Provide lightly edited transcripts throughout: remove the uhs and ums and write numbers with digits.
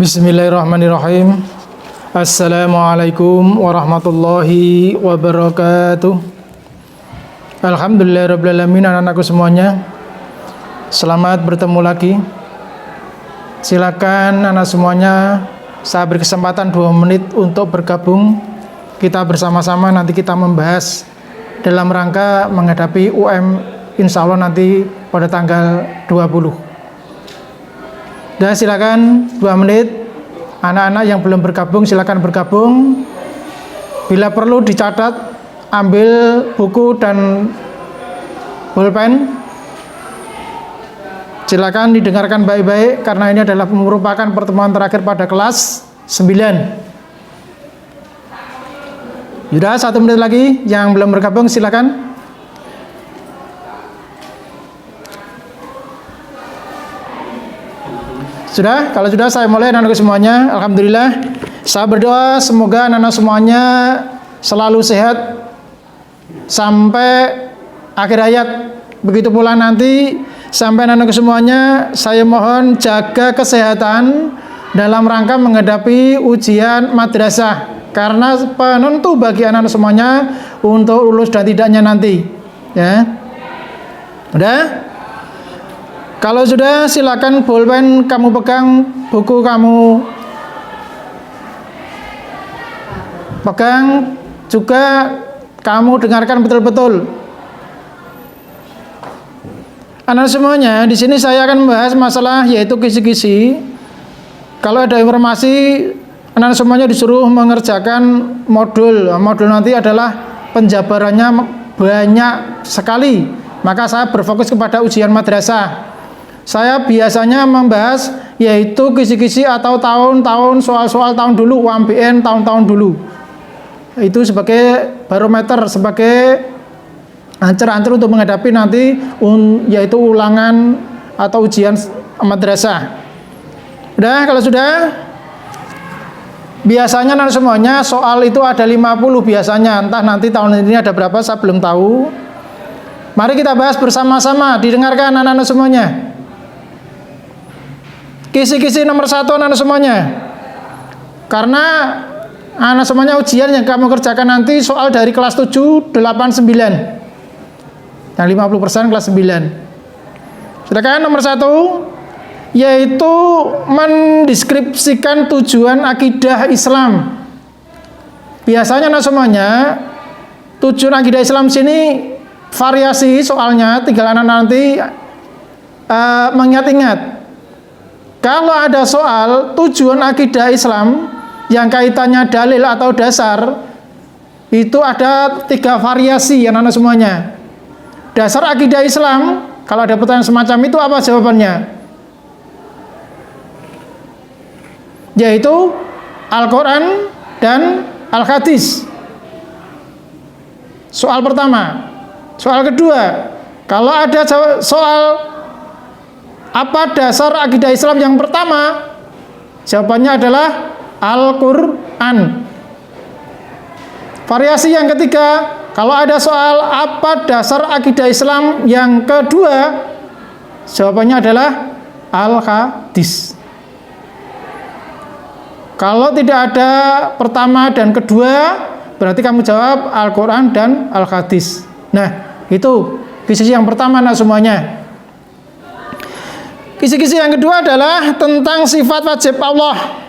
Bismillahirrahmanirrahim. Assalamualaikum warahmatullahi wabarakatuh. Alhamdulillahirrabbilalamin. Anak-anakku semuanya, selamat bertemu lagi. Silakan anak semuanya, saya beri kesempatan 2 menit untuk bergabung. Kita bersama-sama nanti kita membahas dalam rangka menghadapi UM insya Allah nanti pada tanggal 20. Dan silakan 2 menit. Anak-anak yang belum bergabung silakan bergabung. Bila perlu dicatat, ambil buku dan pulpen. Silakan didengarkan baik-baik karena ini adalah merupakan pertemuan terakhir pada kelas 9. Sudah 1 menit lagi. Yang belum bergabung silakan. Sudah? Kalau sudah saya mulai anak-anak semuanya. Alhamdulillah. Saya berdoa semoga anak-anak semuanya selalu sehat sampai akhir hayat. Begitu pula nanti sampai anak-anak semuanya saya mohon jaga kesehatan dalam rangka menghadapi ujian madrasah. Karena penentu bagi anak-anak semuanya untuk lulus dan tidaknya nanti. Ya. Udah? Kalau sudah silakan pulpen kamu pegang, buku kamu pegang, juga kamu dengarkan betul-betul. Anak semuanya, di sini saya akan membahas masalah yaitu kisi-kisi. Kalau ada informasi, anak semuanya disuruh mengerjakan modul. Modul nanti adalah penjabarannya banyak sekali. Maka saya berfokus kepada ujian madrasah. Saya biasanya membahas yaitu kisi-kisi atau tahun-tahun soal-soal tahun dulu, UMPN tahun-tahun dulu. Itu sebagai barometer, sebagai ancer-ancer untuk menghadapi nanti yaitu ulangan atau ujian madrasah. Udah, kalau sudah, biasanya nanti semuanya soal itu ada 50 biasanya. Entah nanti tahun ini ada berapa saya belum tahu. Mari kita bahas bersama-sama, didengarkan anak-anak semuanya. Kisi-kisi nomor 1 anak semuanya. Karena anak semuanya ujian yang kamu kerjakan nanti soal dari kelas 7, 8, 9. Yang 50% kelas 9. Silakan nomor 1 yaitu mendeskripsikan tujuan akidah Islam. Biasanya anak semuanya tujuan akidah Islam sini variasi soalnya, tinggal anak nanti mengingat-ingat. Kalau ada soal tujuan akidah Islam yang kaitannya dalil atau dasar, itu ada 3 variasi anak-anak semuanya. Dasar akidah Islam, kalau ada pertanyaan semacam itu apa jawabannya? Yaitu Al-Quran dan Al-Hadis. Soal pertama. Soal kedua, kalau ada soal apa dasar akidah Islam yang pertama? Jawabannya adalah Al-Quran. Variasi yang ketiga, kalau ada soal apa dasar akidah Islam yang kedua? Jawabannya adalah Al-Hadis. Kalau tidak ada pertama dan kedua, berarti kamu jawab Al-Quran dan Al-Hadis. Nah, itu kisi yang pertama anak semuanya. Kisi-kisi yang kedua adalah tentang sifat wajib Allah.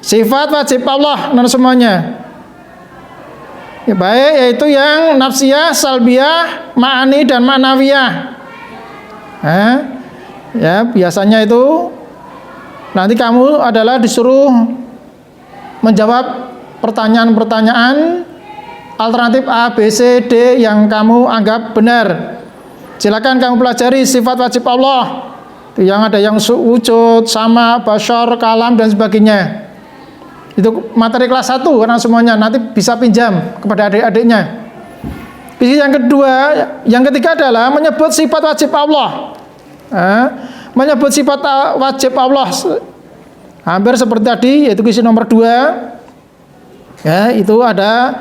Sifat wajib Allah, anak semuanya. Ya, baik, yaitu yang nafsiyah, salbiyah, ma'ani dan ma'nawiyah. Ya, biasanya itu nanti kamu adalah disuruh menjawab pertanyaan-pertanyaan alternatif A, B, C, D yang kamu anggap benar. Silakan kamu pelajari sifat wajib Allah. Yang ada yang wujud, sama, basyar, kalam dan sebagainya. Itu materi kelas 1 karena semuanya nanti bisa pinjam kepada adik-adiknya. Yang kedua, yang ketiga adalah menyebut sifat wajib Allah. Menyebut sifat wajib Allah hampir seperti tadi, yaitu kisi nomor 2. Ya, itu ada,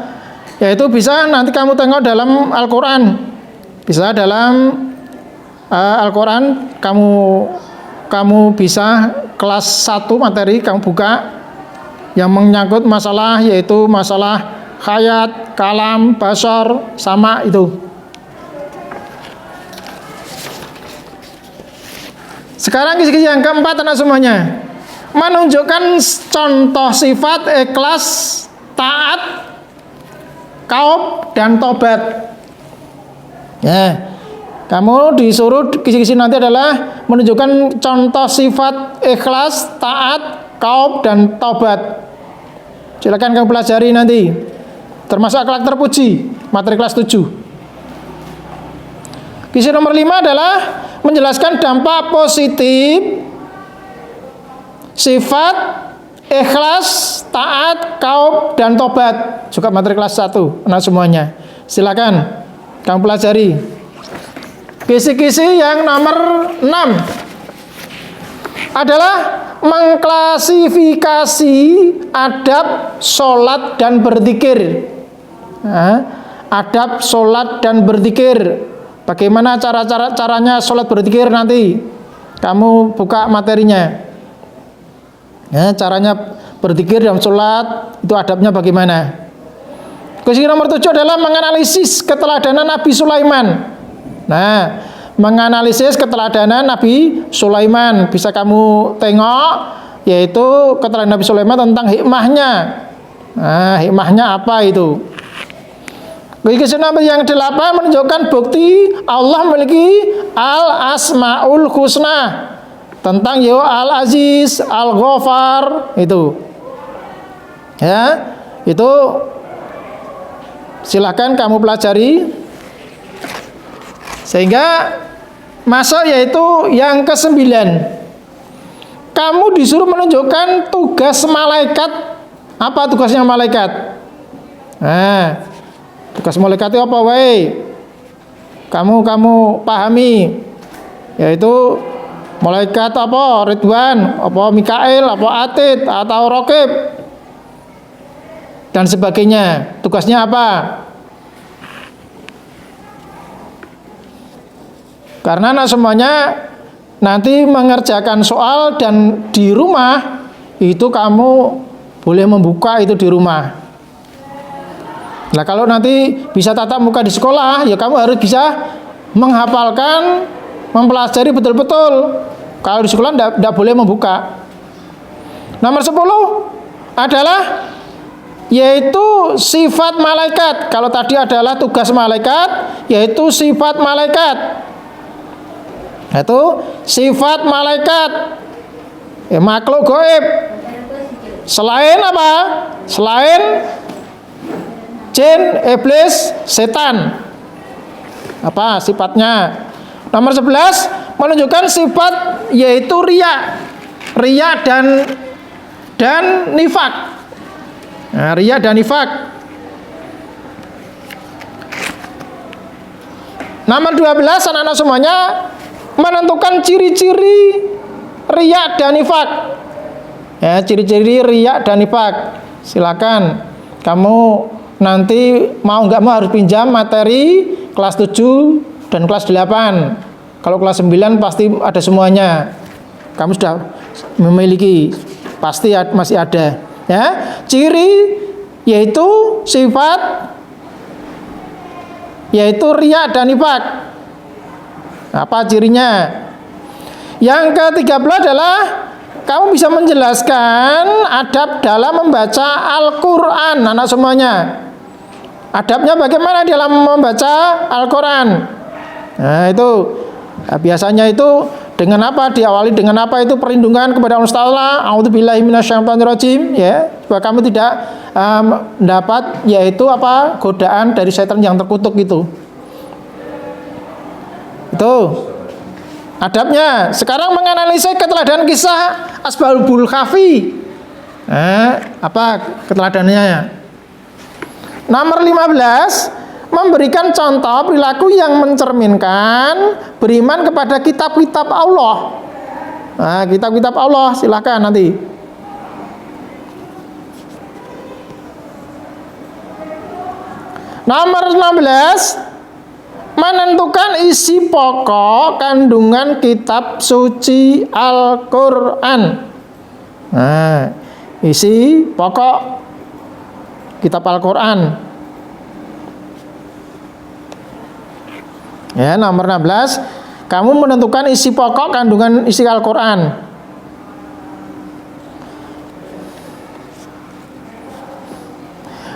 yaitu bisa nanti kamu tengok dalam Al-Quran. Bisa dalam Al-Quran kamu bisa kelas 1 materi kamu buka yang menyangkut masalah, yaitu masalah hayat, kalam, basar, sama itu. Sekarang kisi-kisi yang keempat anak semuanya, menunjukkan contoh sifat ikhlas, taat, kaub, dan tobat. Ya, kamu disuruh kisi-kisi nanti adalah menunjukkan contoh sifat ikhlas, taat, kaub, dan tobat. Silakan kamu pelajari nanti. Termasuk akhlak terpuji, materi kelas 7. Kisi nomor 5 adalah menjelaskan dampak positif sifat ikhlas, taat, kaub, dan tobat. Juga materi kelas 1 anak semuanya. Silakan kamu pelajari. Kisi-kisi yang nomor 6 adalah mengklasifikasi adab sholat dan berzikir. Adab sholat dan berzikir. Bagaimana caranya sholat berzikir nanti kamu buka materinya. Ya, caranya berzikir dalam sholat itu adabnya bagaimana. Kisi nomor 7 adalah menganalisis keteladanan Nabi Sulaiman. Nah, menganalisis keteladanan Nabi Sulaiman bisa kamu tengok, yaitu keteladanan Nabi Sulaiman tentang hikmahnya. Nah, hikmahnya apa itu? Kisi nomor yang 8 menunjukkan bukti Allah memiliki al-asmaul husna, tentang yo al-aziz, al-ghafar itu. Ya, itu silahkan kamu pelajari. Sehingga masuk yaitu yang ke-9. Kamu disuruh menunjukkan tugas malaikat. Apa tugasnya malaikat? Nah, tugas malaikat itu apa wae? Kamu pahami. Yaitu malaikat apa? Ridwan, apa Mikail, apa Atid, atau Raqib, dan sebagainya. Tugasnya apa? Karena anak semuanya nanti mengerjakan soal dan di rumah itu kamu boleh membuka itu di rumah. Nah, kalau nanti bisa tatap muka di sekolah, ya kamu harus bisa menghafalkan, mempelajari betul-betul. Kalau di sekolah tidak boleh membuka. Nomor 10 adalah yaitu sifat malaikat. Kalau tadi adalah tugas malaikat, yaitu sifat malaikat. Itu sifat malaikat, makhluk gaib. Selain apa? Selain jin, iblis, setan. Apa sifatnya? Nomor 11 menunjukkan sifat yaitu riya. Riya dan nifak. Nah, riya dan nifak. Nomor 12 anak-anak semuanya menentukan ciri-ciri riya dan nifak. Ya, ciri-ciri riya dan nifak. Silakan kamu nanti mau nggak mau harus pinjam materi kelas 7 dan kelas 8. Kalau kelas 9 pasti ada semuanya. Kamu sudah memiliki, pasti masih ada. Ya, ciri yaitu sifat yaitu riya dan nifak. Apa cirinya? Yang ke-13 adalah kamu bisa menjelaskan adab dalam membaca Al-Quran, anak semuanya. Adabnya bagaimana dalam membaca Al-Quran? Nah, itu biasanya itu dengan apa? Diawali dengan apa? Itu perlindungan kepada Allah Ta'ala. A'udzubillahi minasyaitonirrajim, ya, supaya kamu tidak mendapat yaitu apa? Godaan dari setan yang terkutuk itu. Itu adabnya. Sekarang menganalisis keteladanan kisah Ashabul Kahfi. Apa keteladanannya? Nomor 15 memberikan contoh perilaku yang mencerminkan beriman kepada kitab-kitab Allah. Nah, kitab-kitab Allah silakan nanti. Nomor 16 menentukan isi pokok kandungan kitab suci Al-Quran. Nah, isi pokok kitab Al-Quran. Ya, nomor 16, kamu menentukan isi pokok kandungan isi Al-Quran.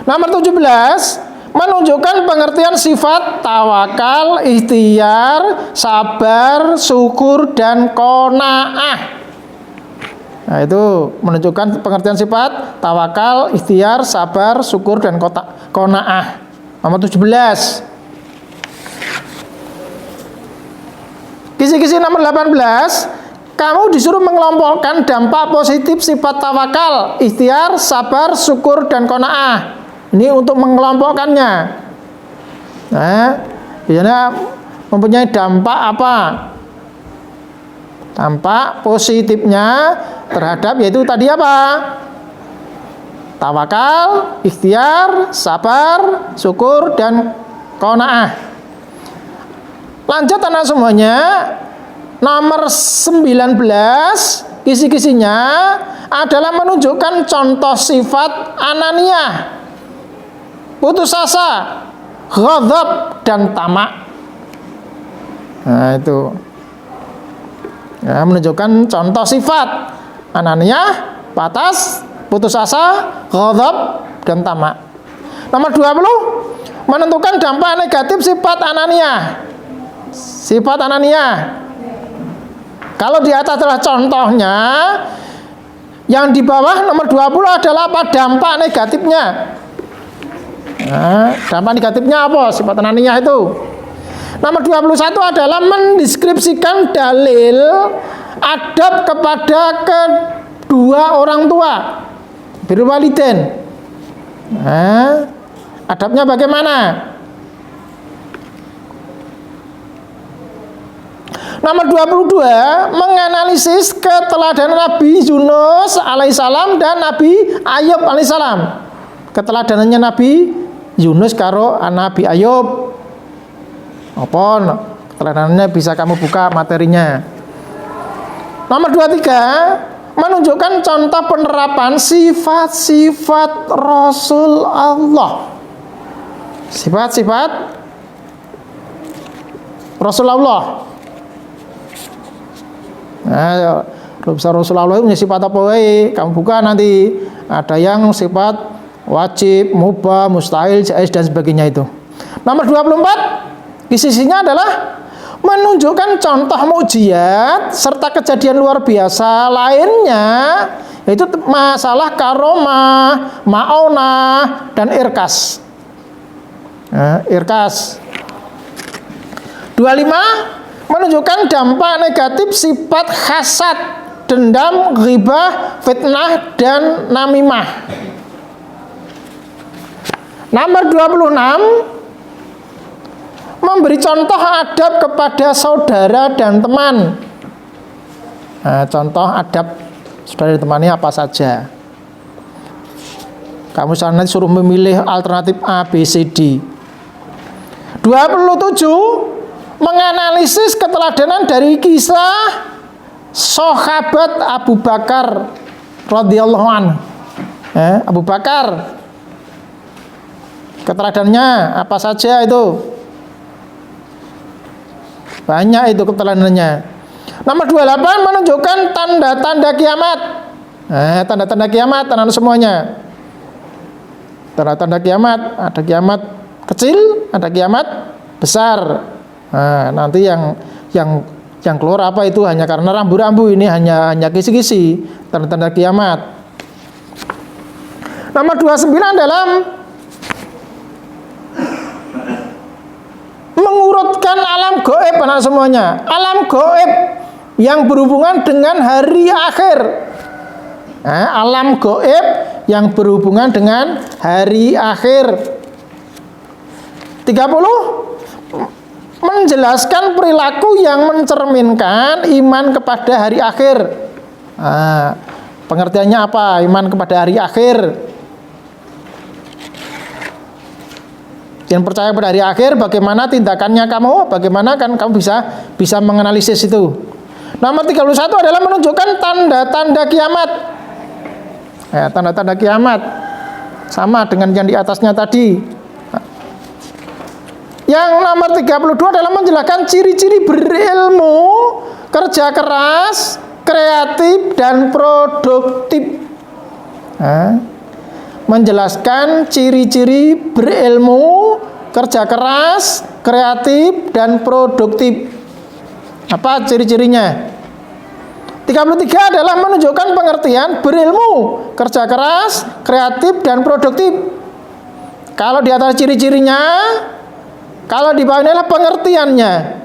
Nomor 17, menunjukkan pengertian sifat tawakal, ikhtiar, sabar, syukur, dan qanaah. Nah, itu menunjukkan pengertian sifat tawakal, ikhtiar, sabar, syukur, dan qanaah. Nomor 17. Kisi-kisi nomor 18, kamu disuruh mengelompokkan dampak positif sifat tawakal, ikhtiar, sabar, syukur, dan qanaah. Ini untuk mengelompokkannya. Nah, biasanya mempunyai dampak apa? Dampak positifnya terhadap yaitu tadi apa? Tawakal, ikhtiar, sabar, syukur, dan qanaah. Lanjut anak semuanya. Nomor 19, kisi-kisinya adalah menunjukkan contoh sifat ananiyah, putus asa, ghadab, dan tamak. Nah, itu ya, menunjukkan contoh sifat ananiyah, batas, putus asa, ghadab, dan tamak. Nomor 20, menentukan dampak negatif sifat ananiyah. Sifat ananiyah, kalau di atas adalah contohnya, yang di bawah nomor 20 adalah apa dampak negatifnya. Nah, dampak negatifnya apa sifat ananiyah itu? Nomor 21 adalah mendeskripsikan dalil adab kepada kedua orang tua, birrul walidain. Nah, adabnya bagaimana? Nomor 22, menganalisis keteladanan Nabi Yunus alaihissalam dan Nabi Ayub alaihissalam. Keteladanannya Nabi Yunus karo Nabi Ayub. Apa keteladanannya bisa kamu buka materinya. Nomor 23, menunjukkan contoh penerapan sifat-sifat Rasul Allah. Sifat-sifat Rasulullah. Nah, Rasulullah itu punya sifat apa wae? Kamu buka nanti. Ada yang sifat wajib, mubah, mustahil, jaiz, dan sebagainya itu. Nomor 24, sisinya adalah menunjukkan contoh mukjizat serta kejadian luar biasa lainnya, yaitu masalah karomah, ma'onah, dan irkas. Nah, irkas. 25, menunjukkan dampak negatif sifat hasad, dendam, ghibah, fitnah, dan namimah. Nomor 26, memberi contoh adab kepada saudara dan teman. Nah, contoh adab saudara dan temannya apa saja? Kamu nanti suruh memilih alternatif A, B, C, D. 27, menganalisis keteladanan dari kisah sahabat Abu Bakar radhiyallahu anhu. Abu Bakar, keteladanannya apa saja itu? Banyak itu keteladanannya. Nomor 28, menunjukkan tanda-tanda kiamat. Tanda-tanda kiamat, anak semuanya. Tanda-tanda kiamat, ada kiamat kecil, ada kiamat besar. Nah, nanti yang keluar apa itu hanya karena rambu-rambu, ini hanya kisi-kisi tanda-tanda kiamat. Nomor 29 dalam mengurutkan alam gaib anak semuanya. Alam gaib yang berhubungan dengan hari akhir. Alam gaib yang berhubungan dengan hari akhir. 30, menjelaskan perilaku yang mencerminkan iman kepada hari akhir. Pengertiannya apa? Iman kepada hari akhir. Yang percaya pada hari akhir, bagaimana tindakannya kamu? Bagaimana kan kamu bisa menganalisis itu? Nomor 31 adalah menunjukkan tanda-tanda kiamat. Ya, tanda-tanda kiamat sama dengan yang di atasnya tadi. Yang nomor 32 adalah menjelaskan ciri-ciri berilmu, kerja keras, kreatif, dan produktif. Menjelaskan ciri-ciri berilmu, kerja keras, kreatif, dan produktif. Apa ciri-cirinya? 33 adalah menunjukkan pengertian berilmu, kerja keras, kreatif, dan produktif. Kalau di atas ciri-cirinya, kalau di bawah ini adalah pengertiannya.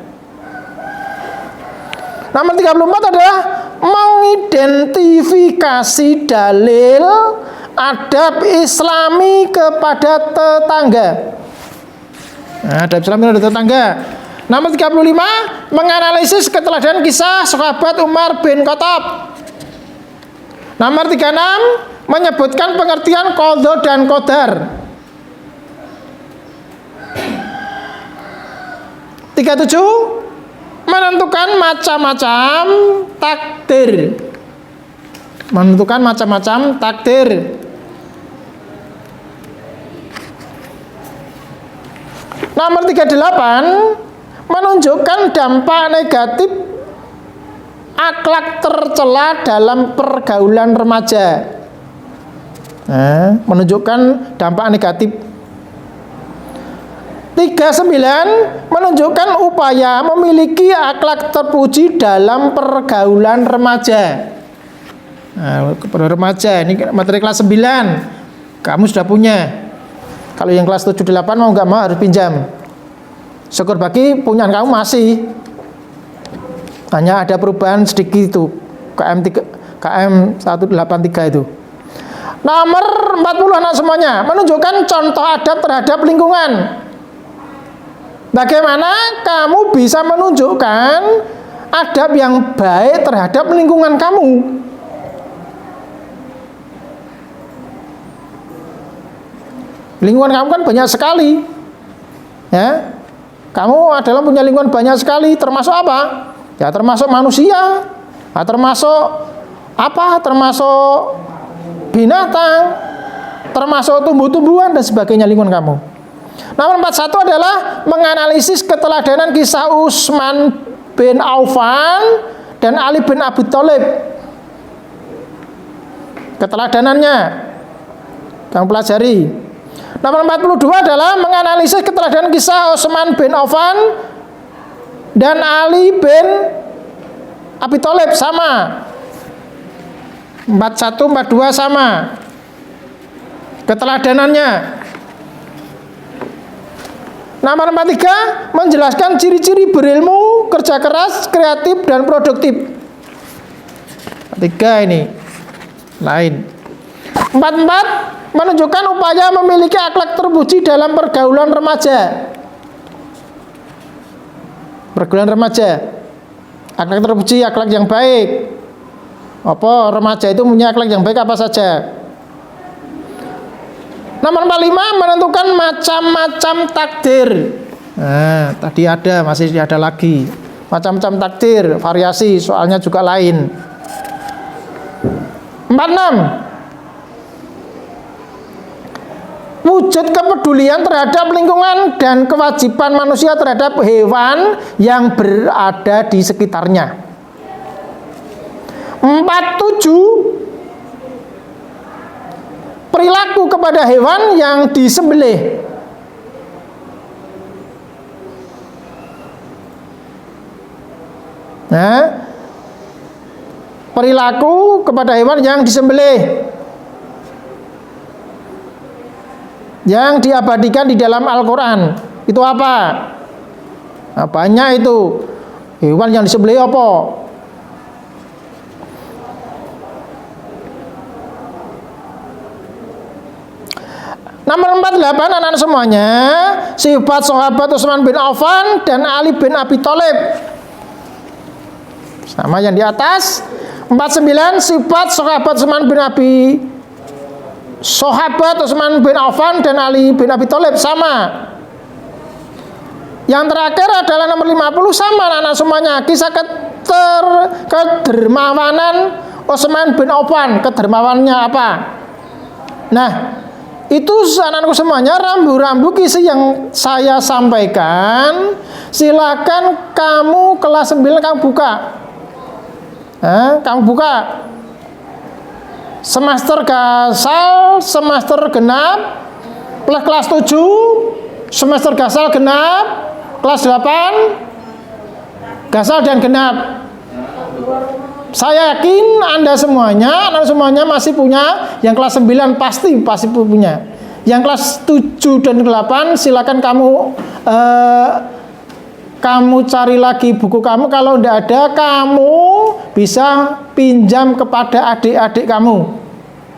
Nomor 34 adalah mengidentifikasi dalil adab Islami kepada tetangga. Nah, adab Islami kepada tetangga. Nomor 35, menganalisis keteladanan kisah sahabat Umar bin Khattab. Nomor 36, menyebutkan pengertian qadha dan qadar. 37, menentukan macam-macam takdir. Menentukan macam-macam takdir. Nomor 38, menunjukkan dampak negatif akhlak tercela dalam pergaulan remaja. Menunjukkan dampak negatif. 39, menunjukkan upaya memiliki akhlak terpuji dalam pergaulan remaja. Remaja ini materi kelas 9. Kamu sudah punya. Kalau yang kelas 7 8 mau nggak mau harus pinjam. Syukur bagi punyaan kamu masih. Hanya ada perubahan sedikit itu. KM 183 itu. Nomor 40 anak semuanya, menunjukkan contoh adab terhadap lingkungan. Bagaimana kamu bisa menunjukkan adab yang baik terhadap lingkungan kamu? Lingkungan kamu kan banyak sekali. Ya. Kamu adalah punya lingkungan banyak sekali, termasuk apa? Ya termasuk manusia, termasuk apa? Termasuk binatang, termasuk tumbuh-tumbuhan dan sebagainya lingkungan kamu. Nomor 41 adalah menganalisis keteladanan kisah Utsman bin Affan dan Ali bin Abi Thalib. Keteladanannya kamu pelajari. Nomor 42 adalah menganalisis keteladanan kisah Utsman bin Affan dan Ali bin Abi Thalib sama. 41, 42 sama. Keteladanannya. Nomor 43, menjelaskan ciri-ciri berilmu, kerja keras, kreatif, dan produktif. 3 ini lain. 44, menunjukkan upaya memiliki akhlak terpuji dalam pergaulan remaja. Pergaulan remaja, akhlak terpuji, akhlak yang baik. Apa remaja itu punya akhlak yang baik apa saja? Nomor 45, menentukan macam-macam takdir. Nah, tadi ada, masih ada lagi. Macam-macam takdir, variasi, soalnya juga lain. 46, wujud kepedulian terhadap lingkungan dan kewajiban manusia terhadap hewan yang berada di sekitarnya. 47, perilaku kepada hewan yang disembelih. Nah, perilaku kepada hewan yang disembelih, yang diabadikan di dalam Al-Quran. Itu apa? Nah, banyak itu. Hewan yang disembelih apa? Nomor 48 anak-anak semuanya, sifat sahabat Utsman bin Affan dan Ali bin Abi Thalib. Sama yang di atas. 49, sifat sahabat Utsman bin Affan dan Ali bin Abi Thalib sama. Yang terakhir adalah nomor 50 sama anak-anak semuanya, kisah kedermawanan Utsman bin Affan, kedermawanannya apa? Nah, itu anak-anakku semuanya, rambu-rambu kisi yang saya sampaikan. Silakan kamu kelas 9 kamu buka. Kamu buka. Semester gasal, semester genap, plus kelas 7, semester gasal genap, kelas 8, gasal dan genap. Saya yakin Anda semuanya, anak semuanya masih punya. Yang kelas 9 pasti punya. Yang kelas 7 dan 8 silakan kamu cari lagi buku kamu. Kalau tidak ada, kamu bisa pinjam kepada adik-adik kamu.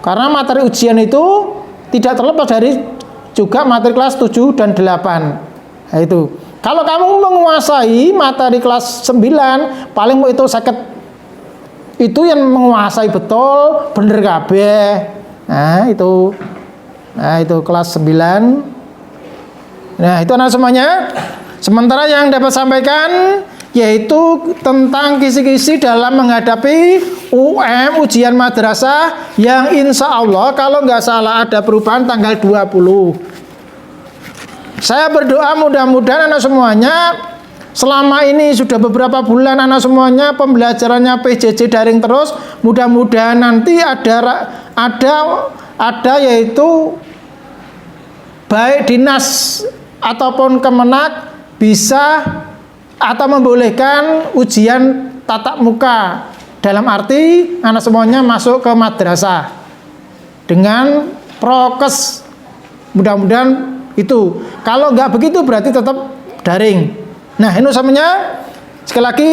Karena materi ujian itu tidak terlepas dari juga materi kelas 7 dan 8. Nah, itu. Kalau kamu menguasai materi kelas 9, paling itu sakit. Itu yang menguasai betul, bener kabeh. Nah, itu kelas 9. Nah, itu anak semuanya. Sementara yang dapat sampaikan yaitu tentang kisi-kisi dalam menghadapi ujian madrasah yang insya Allah kalau nggak salah ada perubahan tanggal 20. Saya berdoa mudah-mudahan anak semuanya selama ini sudah beberapa bulan anak semuanya pembelajarannya PJJ daring terus, mudah-mudahan nanti ada yaitu baik dinas ataupun Kemenak bisa atau membolehkan ujian tatap muka, dalam arti anak semuanya masuk ke madrasah dengan prokes. Mudah-mudahan itu. Kalau nggak begitu berarti tetap daring. Nah, ini semuanya sekali lagi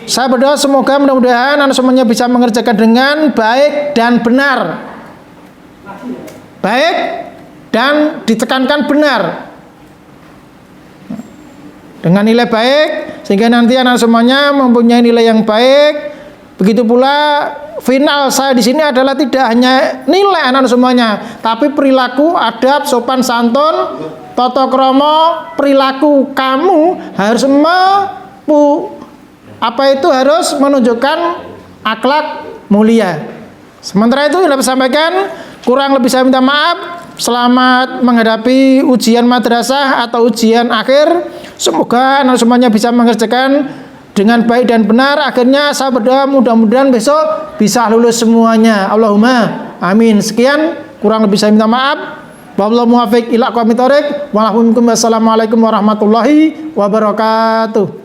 saya berdoa semoga mudah-mudahan anak semuanya bisa mengerjakan dengan baik dan benar. Baik dan ditekankan benar. Dengan nilai baik sehingga nanti anak semuanya mempunyai nilai yang baik. Begitu pula final saya di sini adalah tidak hanya nilai anak semuanya, tapi perilaku, adab, sopan santun, tata krama, perilaku kamu harus harus menunjukkan akhlak mulia. Sementara itu yang dapat sampaikan, kurang lebih saya minta maaf. Selamat menghadapi ujian madrasah atau ujian akhir. Semoga anak semuanya bisa mengerjakan dengan baik dan benar. Akhirnya saya berdoa mudah-mudahan besok bisa lulus semuanya. Allahumma amin. Sekian, kurang lebih saya minta maaf. Wallahu muwaffiq ila aqwamit thoriq. Wassalamualaikum warahmatullahi wabarakatuh.